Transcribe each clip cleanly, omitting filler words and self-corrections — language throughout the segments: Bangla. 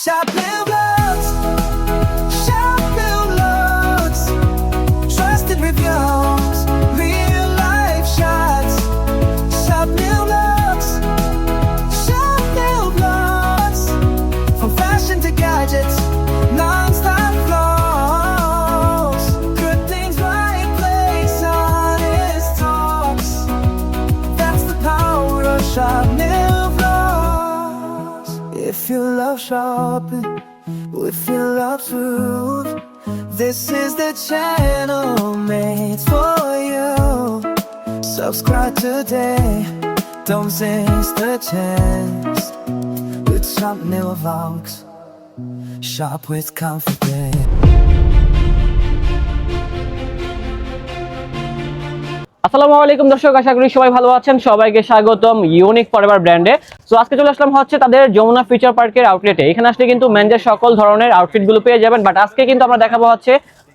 Shop New Looks, Shop New Looks, trusted reviews, real life shots. Shop New Looks, Shop New Looks, from fashion to gadgets, non-stop flows. Good things right place, honest talks. That's the power of Shop New Looks. If you love shopping, if you love truth, this is the channel made for you. Subscribe today, don't miss the chance. With Shop New Looks, shop with confidence. আসসালামু আলাইকুম দর্শক, আশা করি সবাই ভালো আছেন। সবাইকে স্বাগতম ইউনিক ফরএভার ব্র্যান্ডে। সো আজকে চলে আসলাম হচ্ছে তাদের যমুনা ফিউচার পার্কের আউটলেটে। এখানে আসলে কিন্তু মেনদের সকল ধরনের আউটফিট গুলো পেয়ে যাবেন, বাট আজকে কিন্তু আমরা দেখাবো হচ্ছে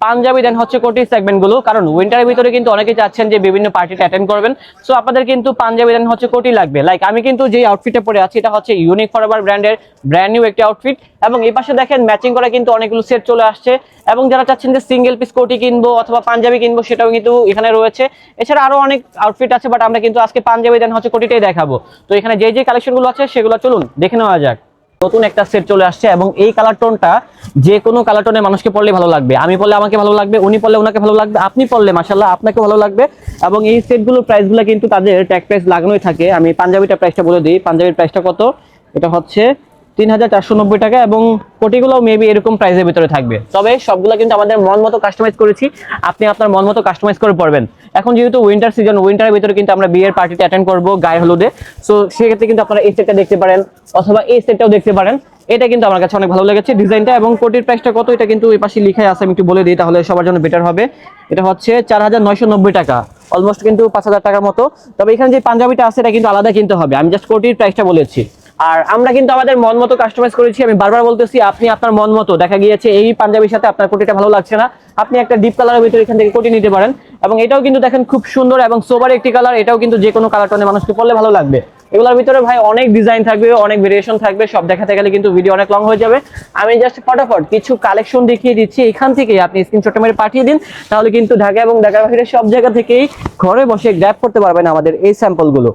পাঞ্জাবি দেন হচ্ছে কোটি সেগমেন্ট গুলো, কারণ উইন্টারের ভিতরে কিন্তু অনেকেই চাচ্ছেন যে বিভিন্ন পার্টিতে অ্যাটেন্ড করবেন। সো আপনাদের কিন্তু পাঞ্জাবি দেন হচ্ছে কোটি লাগবে। লাইক আমি কিন্তু যে আউটফিটটা পরে আছি এটা হচ্ছে ইউনিক ফরএভার ব্র্যান্ডের ব্র্যান্ড নিউ একটি আউটফিট, এবং এই পাশে দেখেন ম্যাচিং করা কিন্তু অনেকগুলো সেট চলে আসছে। এবং যারা চাচ্ছেন যে সিঙ্গেল পিস কোটি কিনবো অথবা পাঞ্জাবি কিনবো, সেটাও কিন্তু এখানে রয়েছে। এছাড়া আরো অনেক আউটফিট আছে, বাট আমরা কিন্তু আজকে পাঞ্জাবি দেন হচ্ছে কোটিটাই দেখাবো। তো এখানে যে যে কালেকশন গুলো আছে সেগুলো চলুন দেখে নেওয়া যাক। নতুন একটা সেট চলে আসছে, এবং এই কালার টোনটা যে কোনো কালার টোনে মানুষকে পড়লে ভালো লাগবে। আমি পড়লে আমাকে ভালো লাগবে, উনি পড়লে ওনাকে ভালো লাগবে, আপনি পড়লে মাশাআল্লাহ আপনাকে ভালো লাগবে। এবং এই সেটগুলোর প্রাইসগুলো কিন্তু তাদের ট্যাগ প্রাইস লাগানোই থাকে। আমি পাঞ্জাবিটা প্রাইসটা বলে দিই। পাঞ্জাবির প্রাইসটা কত? এটা হচ্ছে 3490 টাকা, এবং কোটিগুলো মেবি এরকম প্রাইসের ভিতরে থাকবে। তবে সবগুলো কিন্তু আমাদের মন মতো কাস্টমাইজ করেছি, আপনি আপনার মন মতো কাস্টমাইজ করে পড়বেন। এখন যেহেতু উইন্টার সিজন, উইন্টারের ভিতরে কিন্তু আমরা বিয়ের পার্টিতে অ্যাটেন্ড করবো গায়ে হলুদে। সো সেক্ষেত্রে কিন্তু আপনারা এই সেটটা দেখতে পারেন, অথবা এই সেটটাও দেখতে পারেন। এটা কিন্তু আমার কাছে অনেক ভালো লেগেছে ডিজাইনটা। এবং কোটির প্রাইসটা কত এটা কিন্তু ওই পাশে লেখাই আছে, আমি একটু বলে দিই তাহলে সবার জন্য বেটার হবে। এটা হচ্ছে 4990 টাকা, অলমোস্ট কিন্তু 5000 টাকার মতো। তবে এখানে যে পাঞ্জাবিটা আছে এটা কিন্তু আলাদা কিনতে হবে, আমি জাস্ট কোটির প্রাইসটা বলেছি। আর আমরা কিন্তু আমাদের মন মতো কাস্টমাইজ করেছি। আমি বারবার বলতেছি, আপনি আপনার মন মতো, দেখা গিয়েছে এই পাঞ্জাবির সাথে আপনার কোটিটা ভালো লাগছে না, আপনি একটা ডিপ কালারের ভিতরে এখান থেকে কোটি নিতে পারেন। এবং এটাও কিন্তু দেখেন খুব সুন্দর এবং সোবার একটি কালার। এটাও কিন্তু যে কোনো কালার টোনে মানুষকে পরলে ভালো লাগবে। এগুলোর ভিতরে ভাই অনেক ডিজাইন থাকবে, অনেক ভেরিয়েশন থাকবে, সব দেখাতে গেলে কিন্তু ভিডিও অনেক লং হয়ে যাবে। আমি জাস্ট ফটাফট কিছু কালেকশন দেখিয়ে দিচ্ছি, এখান থেকে আপনি স্ক্রিনশটটা মেরে পাঠিয়ে দিন, তাহলে কিন্তু ঢাকা এবং ঢাকার বাইরে সব জায়গা থেকেই ঘরে বসে গ্র্যাব করতে পারবেন আমাদের এই স্যাম্পলগুলো।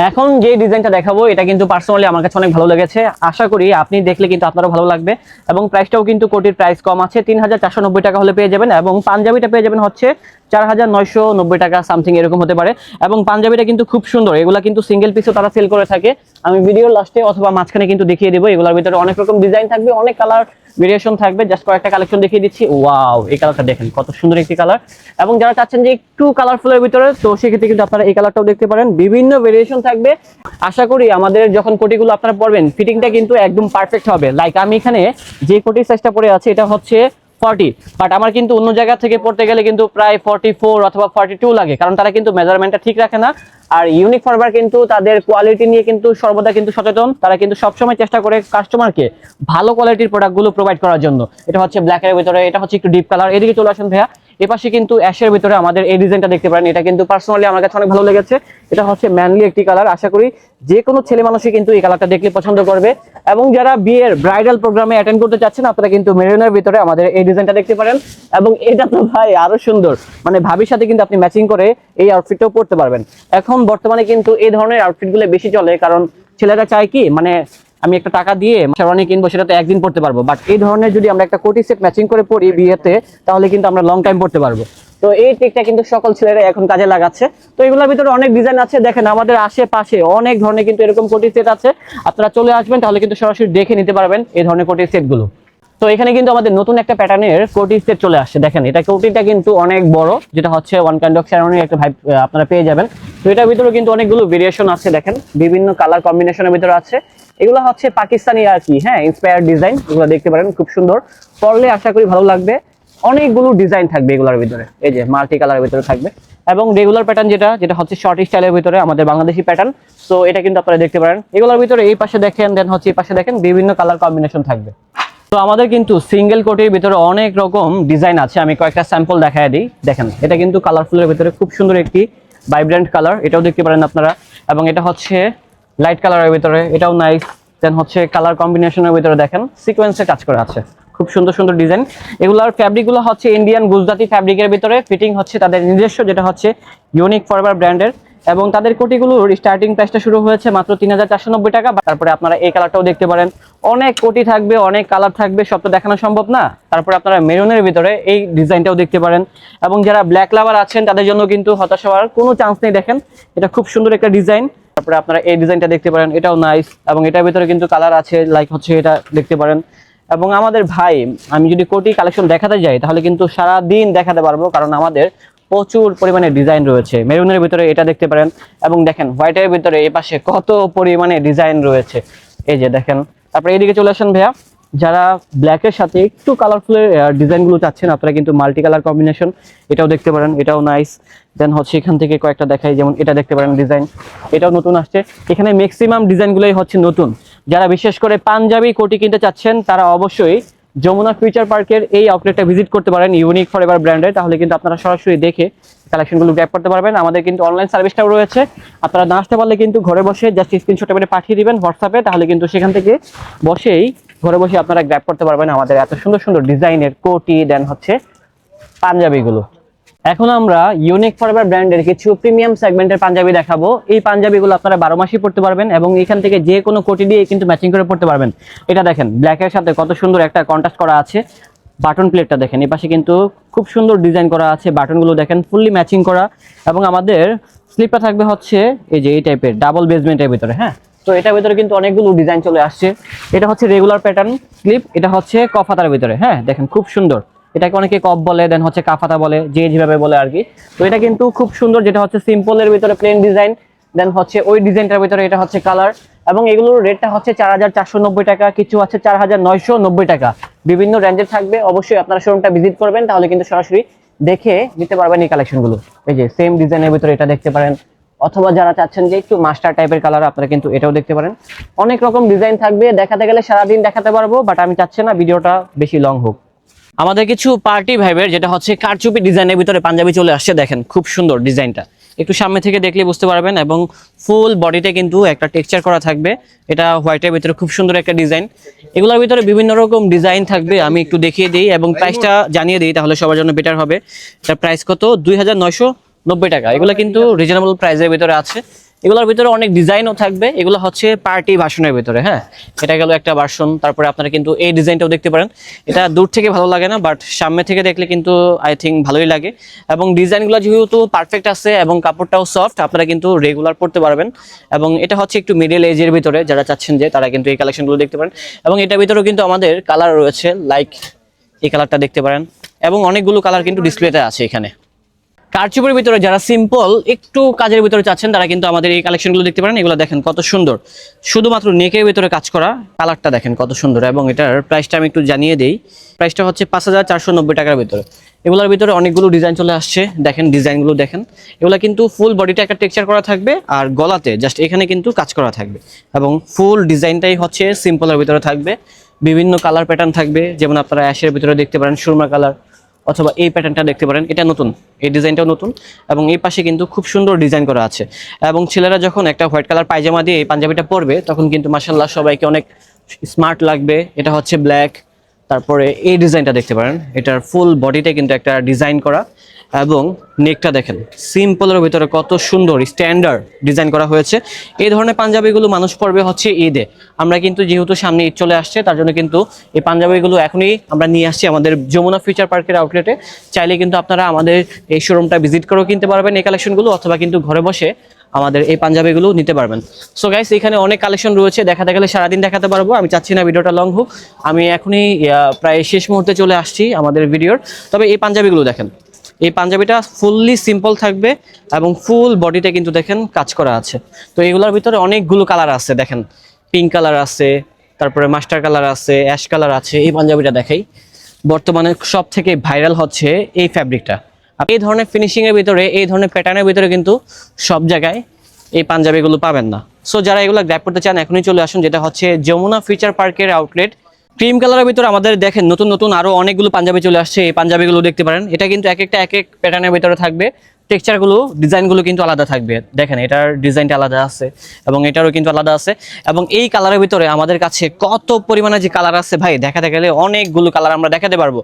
এখন যে ডিজাইনটা দেখাবো এটা কিন্তু পার্সোনালি আমার কাছে অনেক ভালো লেগেছে, আশা করি আপনি দেখলে কিন্তু আপনারও ভালো লাগবে। এবং প্রাইসটাও কিন্তু কোটির প্রাইস কম আছে, 3490 টাকা হলে পেয়ে যাবেন। এবং পাঞ্জাবিটা পেয়ে যাবেন হচ্ছে 4990 টাকা সামথিং এরকম হতে পারে। এবং পাঞ্জাবিটা কিন্তু খুব সুন্দর, এগুলা কিন্তু সিঙ্গেল পিসও তারা সেল করে থাকে। আমি ভিডিওর লাস্টে অথবা মাঝখানে কিন্তু দেখিয়ে দেবো। এগুলোর ভিতরে অনেক রকম ডিজাইন থাকবে, অনেক কালার ভেরিয়েশন থাকবে। জাস্ট কয়েকটা কালেকশন দেখিয়ে দিচ্ছি। ওয়াও, এই কালারটা দেখেন কত সুন্দর একটি কালার। এবং যারা চাচ্ছেন যে একটু কালারফুলের ভিতরে, তো সেক্ষেত্রে কিন্তু আপনারা এই কালারটাও দেখতে পারেন, বিভিন্ন ভেরিয়েশন থাকবে। আশা করি আমাদের যখন কোটিগুলো আপনারা পরবেন, ফিটিংটা কিন্তু একদম পারফেক্ট হবে। লাইক আমি এখানে যে কোটি সাইজটা পরে আছে এটা হচ্ছে 40, বাট আমার কিন্তু অন্য জায়গা থেকে পড়তে গেলে কিন্তু প্রায় 44 অথবা 42 লাগে, কারণ তারা কিন্তু মেজারমেন্টটা ঠিক রাখে না। আর ইউনিক ফরএভার কিন্তু তাদের কোয়ালিটি নিয়ে কিন্তু সর্বদা কিন্তু সচেতন। তারা কিন্তু সবসময় চেষ্টা করে কাস্টমারকে ভালো কোয়ালিটির প্রোডাক্টগুলো প্রোভাইড করার জন্য। এটা হচ্ছে ব্ল্যাকের ভিতরে, এটা হচ্ছে একটু ডিপ কালার। এদিকে চলে আসুন ভাইয়া, এপাশে কিন্তু অ্যাশের ভিতরে আমাদের এই ডিজাইনটা দেখতে পারেন। এটা কিন্তু পার্সোনালি আমার কাছে অনেক ভালো লেগেছে। এটা হচ্ছে ম্যানলি একটি কালার, আশা করি যে কোনো ছেলে মানুষই কিন্তু এই কালারটা দেখলে পছন্দ করবে। এবং যারা বিয়ের ব্রাইডাল প্রোগ্রামে অ্যাটেন্ড করতে চাচ্ছেন, আপনারা কিন্তু মেরুনের ভিতরে আমাদের এই ডিজাইনটা দেখতে পারেন। এবং এটা তো ভাই আরো সুন্দর, মানে ভাবির সাথে কিন্তু আপনি ম্যাচিং করে এই আউটফিটটাও পরতে পারবেন। এখন বর্তমানে কিন্তু এই ধরনের আউটফিটগুলো বেশি চলে, কারণ ছেলেরা চায় কি, মানে আমি একটা টাকা দিয়ে শেরওয়ানি কিনবো, সেটা তো একদিন পড়তে পারবো, বাট এই ধরনের যদি আমরা একটা কোটি সেট ম্যাচিং করে পরি বিয়েতে, তাহলে কিন্তু আমরা লং টাইম পড়তে পারবো। তো এই টেকটা কিন্তু সকল ছেলেরা এখন কাজে লাগাচ্ছে। তো এগুলোর ভিতরে অনেক ডিজাইন আছে, দেখেন আমাদের আশেপাশে অনেক ধরনের কিন্তু এরকম কোটি সেট আছে। আপনারা চলে আসবেন, তাহলে কিন্তু সরাসরি দেখে নিতে পারবেন এই ধরনের কোটি সেটগুলো। তো এখানে কিন্তু আমাদের নতুন একটা প্যাটার্নের কোটি সেট চলে আসছে। দেখেন এটা কোটিটা কিন্তু অনেক বড়, যেটা হচ্ছে ওয়ান কাইন্ড অফ শেরওয়ানির একটা ভাইব আপনারা পেয়ে যাবেন। তো এটার ভিতরে কিন্তু অনেকগুলো ভেরিয়েশন আছে, দেখেন বিভিন্ন কালার কম্বিনেশনের ভিতরে আছে। এগুলো হচ্ছে পাকিস্তানি আর কি, হ্যাঁ, ইন্সপায়ার্ড ডিজাইন। এগুলো দেখতে পারেন, খুব সুন্দর, পরলে আশা করি ভালো লাগবে। অনেকগুলো ডিজাইন থাকবে এগুলোর ভিতরে, এই যে মাল্টি কালারের ভিতরে থাকবে। এবং রেগুলার প্যাটার্ন যেটা হচ্ছে শর্ট স্টাইলের ভিতরে আমাদের বাংলাদেশি প্যাটার্ন। সো এটা কিন্তু আপনারা দেখতে পারেন। এগুলোর ভিতরে এই পাশে দেখেন, দেন হচ্ছে এই পাশে দেখেন, বিভিন্ন কালার কম্বিনেশন থাকবে। তো আমাদের কিন্তু সিঙ্গেল কোটির ভিতরে অনেক রকম ডিজাইন আছে, আমি কয়েকটা স্যাম্পল দেখায় দিই। দেখেন এটা কিন্তু কালারফুলের ভিতরে খুব সুন্দর একটি ভাইব্রেন্ট কালার, এটাও দেখতে পারেন আপনারা। এবং এটা হচ্ছে লাইট কালারের ভিতরে, এটাও নাইস। দেন হচ্ছে কালার কম্বিনেশনের ভিতরে দেখেন সিকোয়েন্সে কাজ করা আছে, খুব সুন্দর সুন্দর ডিজাইন। এগুলার ফ্যাব্রিকগুলো হচ্ছে ইন্ডিয়ান গুজরাটি ফ্যাব্রিকের ভিতরে, ফিটিং হচ্ছে তাদের নিজস্ব, যেটা হচ্ছে ইউনিক ফরএভার ব্র্যান্ডের। এবং তাদের কোটিগুলোর স্টার্টিং প্রাইসটা শুরু হয়েছে মাত্র 3490 টাকা। তারপরে আপনারা এই কালারটাও দেখতে পারেন, অনেক কোটি থাকবে, অনেক কালার থাকবে, সব তো দেখানো সম্ভব না। তারপরে আপনারা মেরুনের ভিতরে এই ডিজাইনটাও দেখতে পারেন। এবং যারা ব্ল্যাক লাভার আছেন তাদের জন্য কিন্তু হতাশ হওয়ার কোনো চান্স নেই, দেখেন এটা খুব সুন্দর একটা ডিজাইন। তারপরে আপনারা এই ডিজাইনটা দেখতে পারেন, এটাও নাইস। এবং এটার ভিতরে কিন্তু কালার আছে, লাইক হচ্ছে এটা দেখতে পারেন। এবং আমাদের ভাই, আমি যদি কোটি কালেকশন দেখাতে যাই তাহলে কিন্তু সারা দিন দেখাতে পারবো, কারণ আমাদের প্রচুর পরিমাণে ডিজাইন রয়েছে। মেরুনের ভিতরে এটা দেখতে পারেন, এবং দেখেন হোয়াইটের ভিতরে এই পাশে কত পরিমাণে ডিজাইন রয়েছে, এই যে দেখেন। তারপরে এইদিকে চলে আসেন ভাইয়া, যারা ব্ল্যাকের সাথে একটু কালারফুলের ডিজাইনগুলো চাচ্ছেন আপনারা কিন্তু মাল্টি কালার কম্বিনেশন এটাও দেখতে পারেন, এটাও নাইস। দেন হচ্ছে এখান থেকে কয়েকটা দেখাই, যেমন এটা দেখতে পারেন ডিজাইন, এটাও নতুন আসছে। এখানে ম্যাক্সিমাম ডিজাইনগুলোই হচ্ছে নতুন। যারা বিশেষ করে পাঞ্জাবি কোটি কিনতে চাচ্ছেন তারা অবশ্যই যমুনা ফিউচার পার্কের এই আউটলেটটা ভিজিট করতে পারেন, ইউনিক ফরএভার ব্র্যান্ডের। তাহলে কিন্তু আপনারা সরাসরি দেখে কালেকশনগুলো গ্র্যাব করতে পারবেন। আমাদের কিন্তু অনলাইন সার্ভিসটাও রয়েছে, আপনারা না আসতে পারলে কিন্তু ঘরে বসে জাস্ট স্ক্রিনশট করে পাঠিয়ে দিবেন হোয়াটসঅ্যাপে, তাহলে কিন্তু সেখান থেকে বসেই ঘরে বসে আপনারা গ্র্যাব করতে পারবেন আমাদের এত সুন্দর সুন্দর ডিজাইনের কোটি দেন হচ্ছে পাঞ্জাবিগুলো। এখন আমরা ইউনিক ফরএভার ব্র্যান্ডের কিছু প্রিমিয়াম সেগমেন্টের পাঞ্জাবি দেখাবো। এই পাঞ্জাবিগুলো আপনারা 12 মাসই পড়তে পারবেন, এবং এখান থেকে যে কোনো কোটি দিয়ে কিন্তু ম্যাচিং করে পড়তে পারবেন। এটা দেখেন ব্ল্যাকের সাথে কত সুন্দর একটা কন্ট্রাস্ট করা আছে। বাটন প্লেটটা দেখেন, এই পাশে কিন্তু খুব সুন্দর ডিজাইন করা আছে, বাটনগুলো দেখেন ফুললি ম্যাচিং করা। এবং আমাদের স্লিপটা থাকবে হচ্ছে এই যে এই টাইপের ডাবল বেসমেন্টের ভিতরে, হ্যাঁ। তো এটার ভিতরে কিন্তু অনেকগুলো ডিজাইন চলে আসছে। এটা হচ্ছে রেগুলার প্যাটার্ন স্লিপ, এটা হচ্ছে কফাতার ভিতরে, হ্যাঁ দেখেন খুব সুন্দর। এটাকে অনেকে কপ বলে, দেন হচ্ছে কাফাতা বলে, যে যেভাবে বলে আর কি। তো এটা কিন্তু খুব সুন্দর, যেটা হচ্ছে সিম্পলের ভিতরে প্লেন ডিজাইন, দেন হচ্ছে ওই ডিজাইনটার ভিতরে এটা হচ্ছে কালার। এবং এগুলোর রেটটা হচ্ছে 4490 টাকা, কিছু আছে 4990 টাকা, বিভিন্ন রেঞ্জের থাকবে। অবশ্যই আপনারা শোরুমটা ভিজিট করবেন, তাহলে কিন্তু সরাসরি দেখে নিতে পারবেন এই কালেকশনগুলো। এই যে সেম ডিজাইনের ভিতরে এটা দেখতে পারেন, অথবা যারা চাচ্ছেন যে একটু মাস্টার টাইপের কালার আপনারা কিন্তু এটাও দেখতে পারেন। অনেক রকম ডিজাইন থাকবে, দেখাতে গেলে সারাদিন দেখাতে পারবো, বাট আমি চাচ্ছি না ভিডিওটা বেশি লং হোক। আমাদের কিছু পার্টি ভাইবের যেটা হচ্ছে কারচুপি ডিজাইনের ভিতরে পাঞ্জাবি চলে আসছে, দেখেন খুব সুন্দর ডিজাইনটা, একটু সামনে থেকে দেখলে বুঝতে পারবেন। এবং ফুল বডিতে কিন্তু একটা টেক্সচার করা থাকবে, এটা হোয়াইটের ভিতরে খুব সুন্দর একটা ডিজাইন। এগুলোর ভিতরে বিভিন্ন রকম ডিজাইন থাকবে, আমি একটু দেখিয়ে দিই এবং প্রাইসটা জানিয়ে দিই, তাহলে সবার জন্য বেটার হবে। এটার প্রাইস কত? 2990 টাকা। এগুলো কিন্তু রিজনেবল প্রাইসের ভিতরে আছে। এগুলোর ভিতরে অনেক ডিজাইনও থাকবে, এগুলো হচ্ছে পার্টি ভার্সনের ভিতরে, হ্যাঁ এটা গেল একটা ভার্সন। তারপরে আপনারা কিন্তু এই ডিজাইনটাও দেখতে পারেন, এটা দূর থেকে ভালো লাগে না, বাট সামনে থেকে দেখলে কিন্তু আই থিঙ্ক ভালোই লাগে। এবং ডিজাইনগুলো যেহেতু পারফেক্ট আছে এবং কাপড়টাও সফট, আপনারা কিন্তু রেগুলার পরতে পারবেন। এবং এটা হচ্ছে একটু মিডল এজের ভিতরে, যারা চাচ্ছেন যে তারা কিন্তু এই কালেকশনগুলো দেখতে পারেন। এবং এটার ভিতরেও কিন্তু আমাদের কালার রয়েছে, লাইক এই কালারটা দেখতে পারেন, এবং অনেকগুলো কালার কিন্তু ডিসপ্লেতে আছে এখানে। কারচুপির ভিতরে যারা সিম্পল একটু কাজের ভিতরে চাচ্ছেন তারা কিন্তু আমাদের এই কালেকশনগুলো দেখতে পারেন। এগুলো দেখেন কত সুন্দর, শুধুমাত্র নেকের ভিতরে কাজ করা, কালারটা দেখেন কত সুন্দর। এবং এটার প্রাইসটা আমি একটু জানিয়ে দিই, প্রাইসটা হচ্ছে 5490 টাকার ভিতরে। এগুলোর ভিতরে অনেকগুলো ডিজাইন চলে আসছে, দেখেন ডিজাইনগুলো দেখেন। এগুলো কিন্তু ফুল বডিটা একটা টেক্সচার করা থাকবে, আর গলাতে জাস্ট এখানে কিন্তু কাজ করা থাকবে। এবং ফুল ডিজাইনটাই হচ্ছে সিম্পলের ভিতরে থাকবে, বিভিন্ন কালার প্যাটার্ন থাকবে, যেমন আপনারা অ্যাশের ভিতরে দেখতে পারেন সুরমা কালার, অথবা এই প্যাটার্নটা দেখতে পারেন, এটা নতুন, এই ডিজাইনটাও নতুন। এবং এই পাশে কিন্তু খুব সুন্দর ডিজাইন করা আছে। এবং ছেলেরা যখন একটা হোয়াইট কালার পায়জামা দিয়ে এই পাঞ্জাবিটা পরবে তখন কিন্তু মাশাআল্লাহ সবাইকে অনেক স্মার্ট লাগবে। এটা হচ্ছে ব্ল্যাক, তারপরে এই ডিজাইনটা দেখতে পারেন, এটার ফুল বডিতে কিন্তু একটা ডিজাইন করা। এবং নেকটা দেখেন সিম্পলের ভিতরে কত সুন্দর স্ট্যান্ডার্ড ডিজাইন করা হয়েছে। এই ধরনের পাঞ্জাবিগুলো মানুষ পরবে হচ্ছে ঈদে। আমরা কিন্তু যেহেতু সামনে ঈদ চলে আসছে, তার জন্য কিন্তু এই পাঞ্জাবিগুলো এখনই আমরা নিয়ে আসছি আমাদের যমুনা ফিউচার পার্কের আউটলেটে। চাইলে কিন্তু আপনারা আমাদের এই শোরুমটা ভিজিট করেও কিনতে পারবেন এই কালেকশনগুলো, অথবা কিন্তু ঘরে বসে আমাদের এই পাঞ্জাবিগুলো নিতে পারবেন। সো গাইস, এখানে অনেক কালেকশন রয়েছে, দেখাতে গেলে সারাদিন দেখাতে পারবো। আমি চাচ্ছি না ভিডিওটা লং হোক, আমি এখনই প্রায় শেষ মুহূর্তে চলে আসছি আমাদের ভিডিওর। তবে এই পাঞ্জাবিগুলো দেখেন, এই পাঞ্জাবিটা ফুললি সিম্পল থাকবে এবং ফুল বডিতে কিন্তু দেখেন কাজ করা আছে। তো এগুলোর ভিতরে অনেকগুলো কালার আছে, দেখেন পিঙ্ক কালার আছে, তারপরে মাস্টার কালার আছে, অ্যাশ কালার আছে। এই পাঞ্জাবিটা দেখাই, বর্তমানে সব থেকে ভাইরাল হচ্ছে এই ফ্যাব্রিকটা। এই ধরনের ফিনিশিং এর ভিতরে, এই ধরনের প্যাটার্নের ভিতরে কিন্তু সব জায়গায় এই পাঞ্জাবিগুলো পাবেন না। সো যারা এগুলো গ্র্যাব করতে চান এখনই চলে আসুন, যেটা হচ্ছে যমুনা ফিউচার পার্কের আউটলেট। ক্রিম কালারের ভিতরে আমাদের দেখেন নতুন নতুন আরো অনেকগুলো পাঞ্জাবি চলে আসছে, এই পাঞ্জাবিগুলো দেখতে পারেন। এটা কিন্তু এক একটা এক এক প্যাটার্নের ভিতরে থাকবে, টেক্সচারগুলো ডিজাইনগুলো কিন্তু আলাদা থাকবে। দেখেন এটার ডিজাইনটা আলাদা আছে এবং এটারও কিন্তু আলাদা আছে, এবং এই কালারের ভিতরে আমাদের কাছে কত পরিমাণে যে কালার আছে ভাই, দেখাতে গেলে অনেকগুলো কালার আমরা দেখাতে পারবো।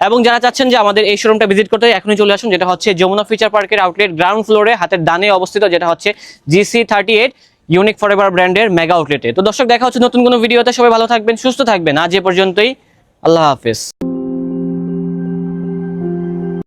এবং যারা চাচ্ছেন যে আমাদের এই শোরুমটা ভিজিট করতে, এখনই চলে আসুন, যেটা হচ্ছে যমুনা ফিচার পার্কের আউটলেট গ্রাউন্ড ফ্লোরে হাতের ডানে অবস্থিত, যেটা হচ্ছে GC38 ইউনিক ফরএভার ব্র্যান্ডের মেগা আউটলেটে। তো দর্শক দেখা হচ্ছে নতুন কোনো ভিডিওতে, সবাই ভালো থাকবেন, সুস্থ থাকবেন, আজ এ পর্যন্তই, আল্লাহ হাফেজ।